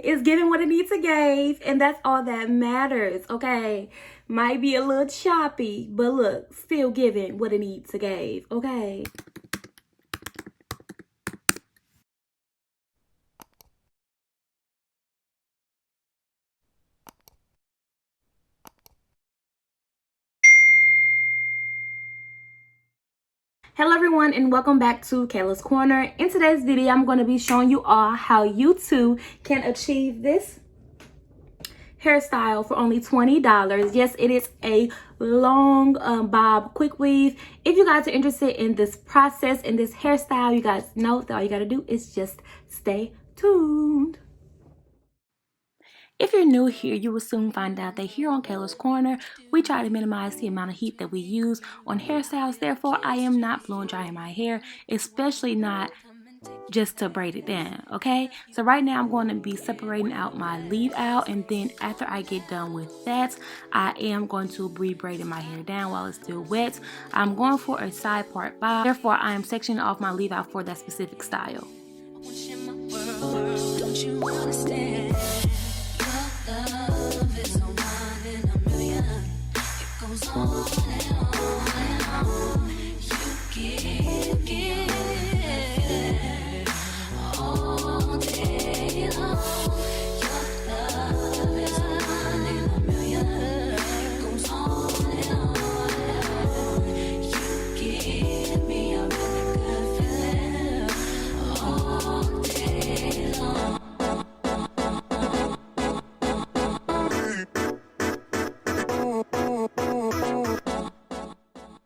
It's giving what it needs to give, and that's all that matters, okay? Might be a little choppy, but look, still giving what it needs to give, okay? Hello everyone, and welcome back to Kayla's Corner. In today's video, I'm going to be showing you all how you too can achieve this hairstyle for only $20. Yes, it is a long bob quick weave. If you guys are interested in this process and this hairstyle, you guys know that all you got to do is just stay tuned. If you're new here, you will soon find out that here on Kayla's Corner, we try to minimize the amount of heat that we use on hairstyles. Therefore, I am not blow drying my hair, especially not just to braid it down, okay? So right now I'm going to be separating out my leave out, and then after I get done with that, I am going to be braiding my hair down while it's still wet. I'm going for a side part bob. Therefore, I am sectioning off my leave out for that specific style.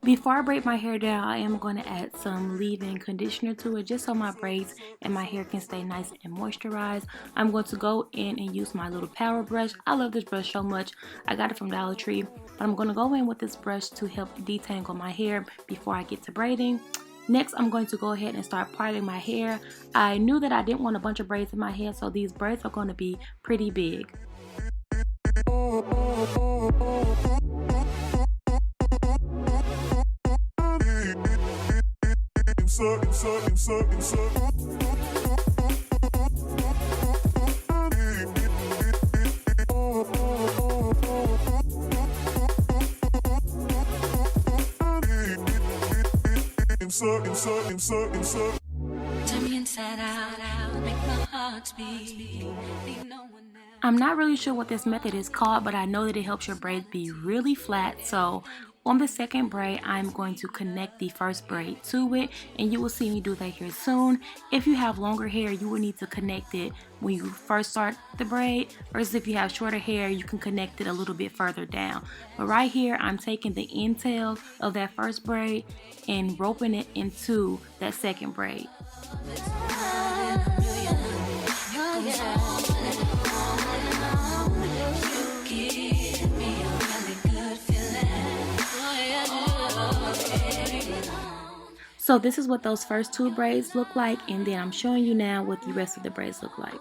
Before I braid my hair down, I am going to add some leave-in conditioner to it just so my braids and my hair can stay nice and moisturized. I'm going to go in and use my little power brush. I love this brush so much. I got it from Dollar Tree, but I'm going to go in with this brush to help detangle my hair before I get to braiding. Next, I'm going to go ahead and start parting my hair. I knew that I didn't want a bunch of braids in my hair, so these braids are going to be pretty big. I'm not really sure what this method is called, but I know that it helps your braids be really flat. So on the second braid, I'm going to connect the first braid to it, and you will see me do that here soon. If you have longer hair, you will need to connect it when you first start the braid, versus if you have shorter hair, you can connect it a little bit further down. But right here, I'm taking the end tail of that first braid and roping it into that second braid. So this is what those first two braids look like, and then I'm showing you now what the rest of the braids look like.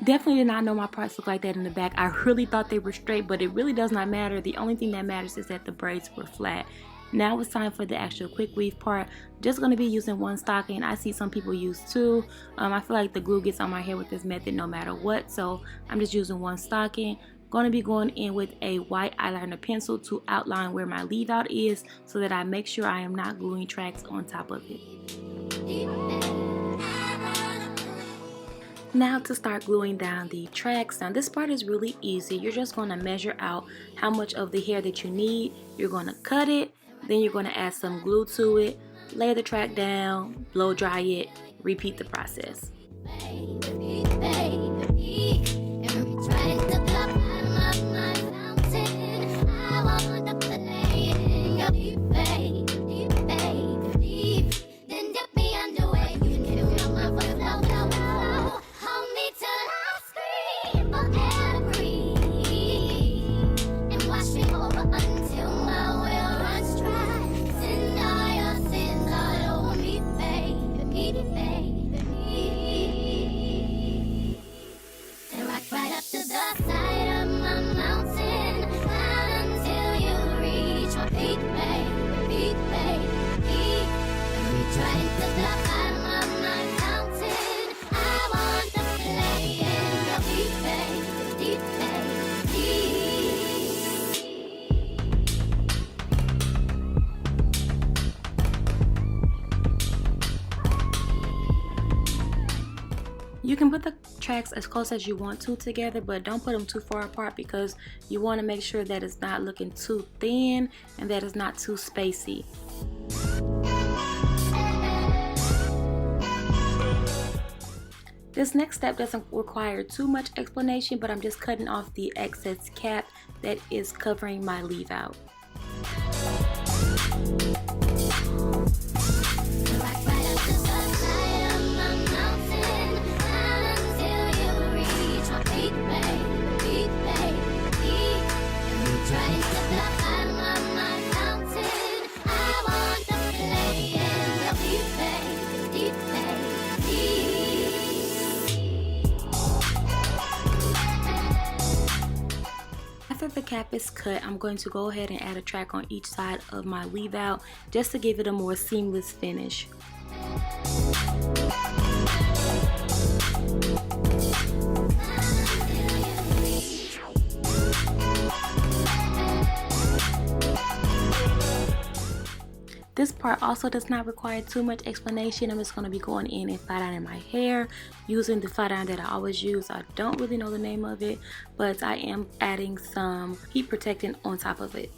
Definitely did not know my parts look like that in the back. I really thought they were straight, but it really does not matter. The only thing that matters is that the braids were flat. Now it's time for the actual quick weave part. Just going to be using one stocking. I see some people use two. I feel like the glue gets on my hair with this method no matter what, so I'm just using one stocking. Going to be going in with a white eyeliner pencil to outline where my leave out is, so that I make sure I am not gluing tracks on top of it. Now to start gluing down the tracks. Now this part is really easy. You're just going to measure out how much of the hair that you need. You're going to cut it. Then you're going to add some glue to it, lay the track down, blow dry it, repeat the process. You can put the tracks as close as you want to together, but don't put them too far apart because you want to make sure that it's not looking too thin and that it's not too spacey. This next step doesn't require too much explanation, but I'm just cutting off the excess cap that is covering my leave out. After the cap is cut, I'm going to go ahead and add a track on each side of my weave out just to give it a more seamless finish. This part also does not require too much explanation. I'm just going to be going in and flat ironing my hair using the flat iron that I always use. I don't really know the name of it, but I am adding some heat protectant on top of it.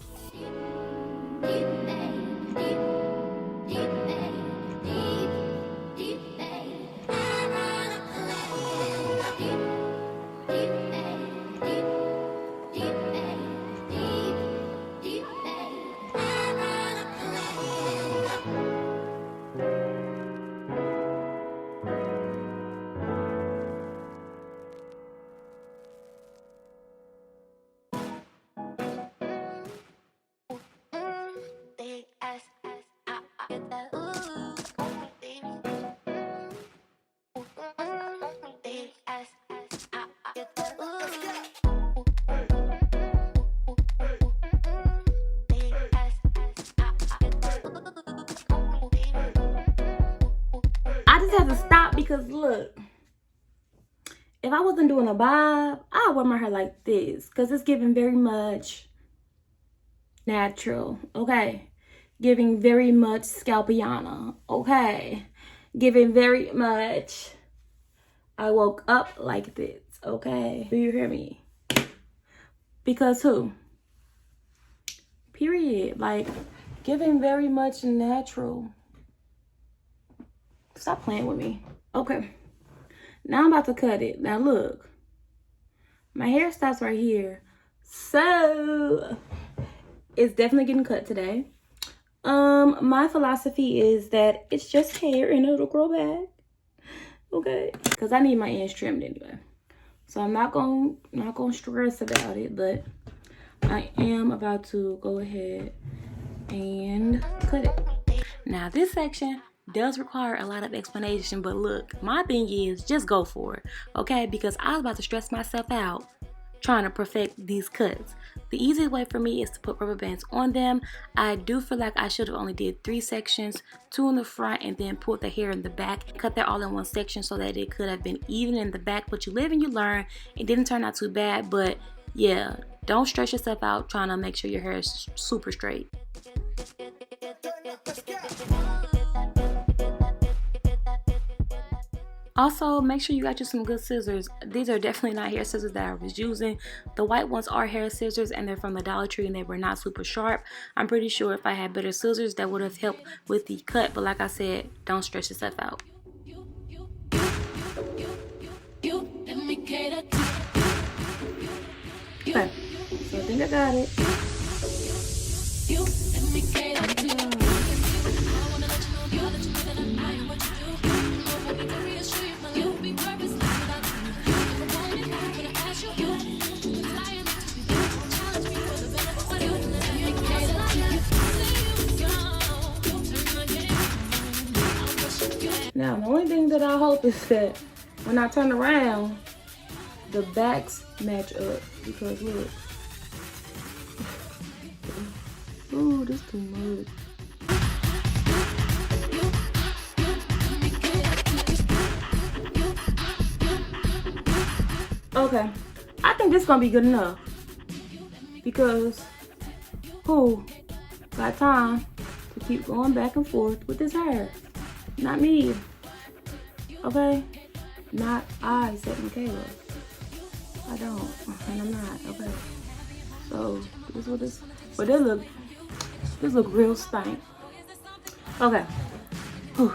I just have to stop because look, if I wasn't doing a bob, I would wear my hair like this because it's giving very much natural, okay? Giving very much scalpiana, okay? Giving very much, I woke up like this, okay? Do you hear me? Because who? Period. Like, giving very much natural. Stop playing with me. Okay. Now I'm about to cut it. Now look. My hair stops right here. So, it's definitely getting cut today. My philosophy is that it's just hair and it'll grow back. Okay? Because I need my ends trimmed anyway. So I'm not gonna stress about it, but I am about to go ahead and cut it. Now this section does require a lot of explanation, but look, my thing is just go for it, okay? Because I was about to stress myself out trying to perfect these cuts. The easiest way for me is to put rubber bands on them. I do feel like I should have only did 3 sections, 2 in the front and then pulled the hair in the back, cut that all in one section so that it could have been even in the back, but you live and you learn. It didn't turn out too bad, but yeah, don't stress yourself out trying to make sure your hair is super straight. Also, make sure you got you some good scissors. These are definitely not hair scissors that I was using. The white ones are hair scissors and they're from the Dollar Tree and they were not super sharp. I'm pretty sure if I had better scissors that would have helped with the cut, but like I said, don't stress yourself out. Okay, so I think I got it. Now, the only thing that I hope is that when I turn around, the backs match up. Because look. Ooh, this too much. Okay. I think this is gonna be good enough. Because who got time to keep going back and forth with this hair? Not me. Okay? not I said Makayla. I don't, and I'm not, okay. So this is what this, but this look real stank. Okay. Whew.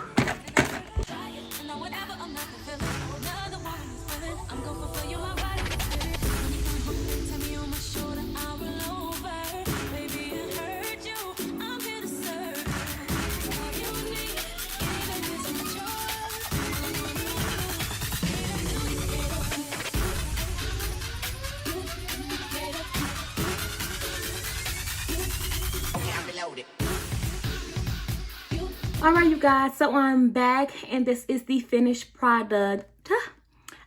All right, you guys, so I'm back and this is the finished product.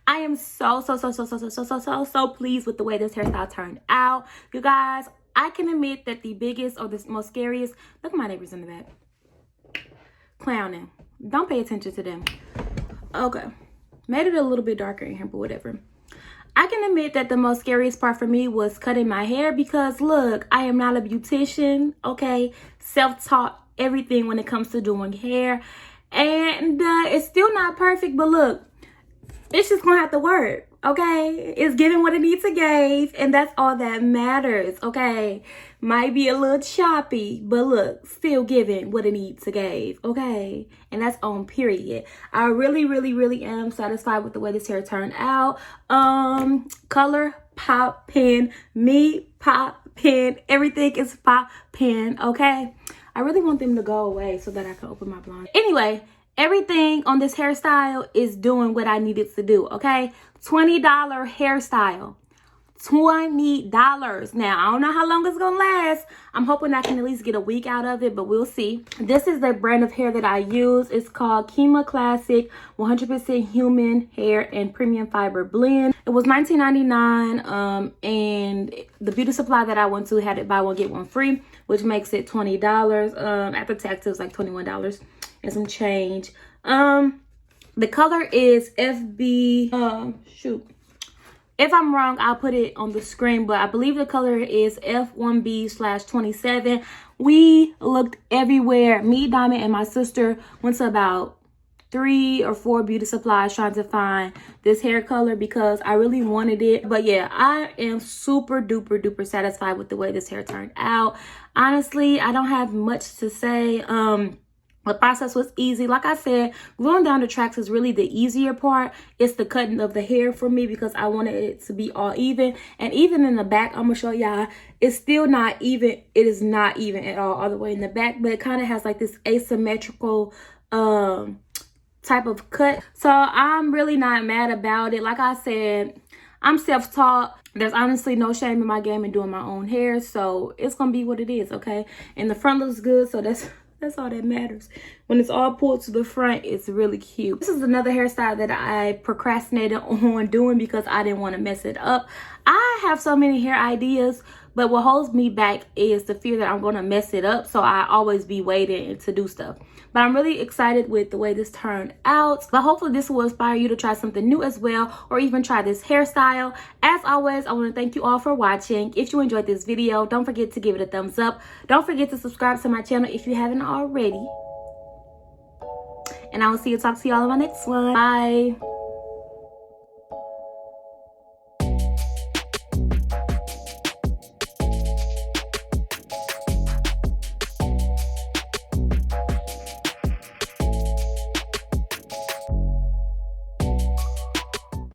I am so pleased with the way this hairstyle turned out. You guys, I can admit that the biggest or the most scariest, look at my neighbors in the back clowning. Don't pay attention to them. Okay, made it a little bit darker in here, but whatever. I can admit that the most scariest part for me was cutting my hair because look, I am not a beautician, okay? Self-taught everything when it comes to doing hair. And it's still not perfect, but look, it's just gonna have to work, okay? It's giving what it needs to give, and that's all that matters, okay? Might be a little choppy, but look, still giving what it needs to give, okay? And that's on period. I really am satisfied with the way this hair turned out. Color poppin', me poppin', everything is poppin', okay? I really want them to go away so that I can open my blind. Anyway, everything on this hairstyle is doing what I needed to do, okay? $20 hairstyle. $20. Now, I don't know how long it's gonna last. I'm hoping I can at least get a week out of it, but we'll see. This is the brand of hair that I use. It's called Kima Classic 100% Human Hair and Premium Fiber Blend. It was $19.99, and the beauty supply that I went to had it buy one get one free, which makes it $20. After tax, it was like $21 and some change. The color is FB. If I'm wrong, I'll put it on the screen, but I believe the color is F1B/27. We looked everywhere. Me, Diamond, and my sister went to about 3 or 4 beauty supplies trying to find this hair color because I really wanted it. But yeah, I am super duper satisfied with the way this hair turned out. Honestly, I don't have much to say. The process was easy. Like I said, gluing down the tracks is really the easier part. It's the cutting of the hair for me because I wanted it to be all even. And even in the back, I'm going to show y'all, it's still not even. It is not even at all the way in the back. But it kind of has like this asymmetrical type of cut. So I'm really not mad about it. Like I said, I'm self-taught. There's honestly no shame in my game in doing my own hair. So it's going to be what it is, okay? And the front looks good, so that's all that matters. When it's all pulled to the front, it's really cute. This is another hairstyle that I procrastinated on doing because I didn't want to mess it up. I have so many hair ideas, but what holds me back is the fear that I'm going to mess it up. So I always be waiting to do stuff. But I'm really excited with the way this turned out. But hopefully this will inspire you to try something new as well, or even try this hairstyle. As always, I want to thank you all for watching. If you enjoyed this video, don't forget to give it a thumbs up. Don't forget to subscribe to my channel if you haven't already. And I will talk to y'all in my next one. Bye.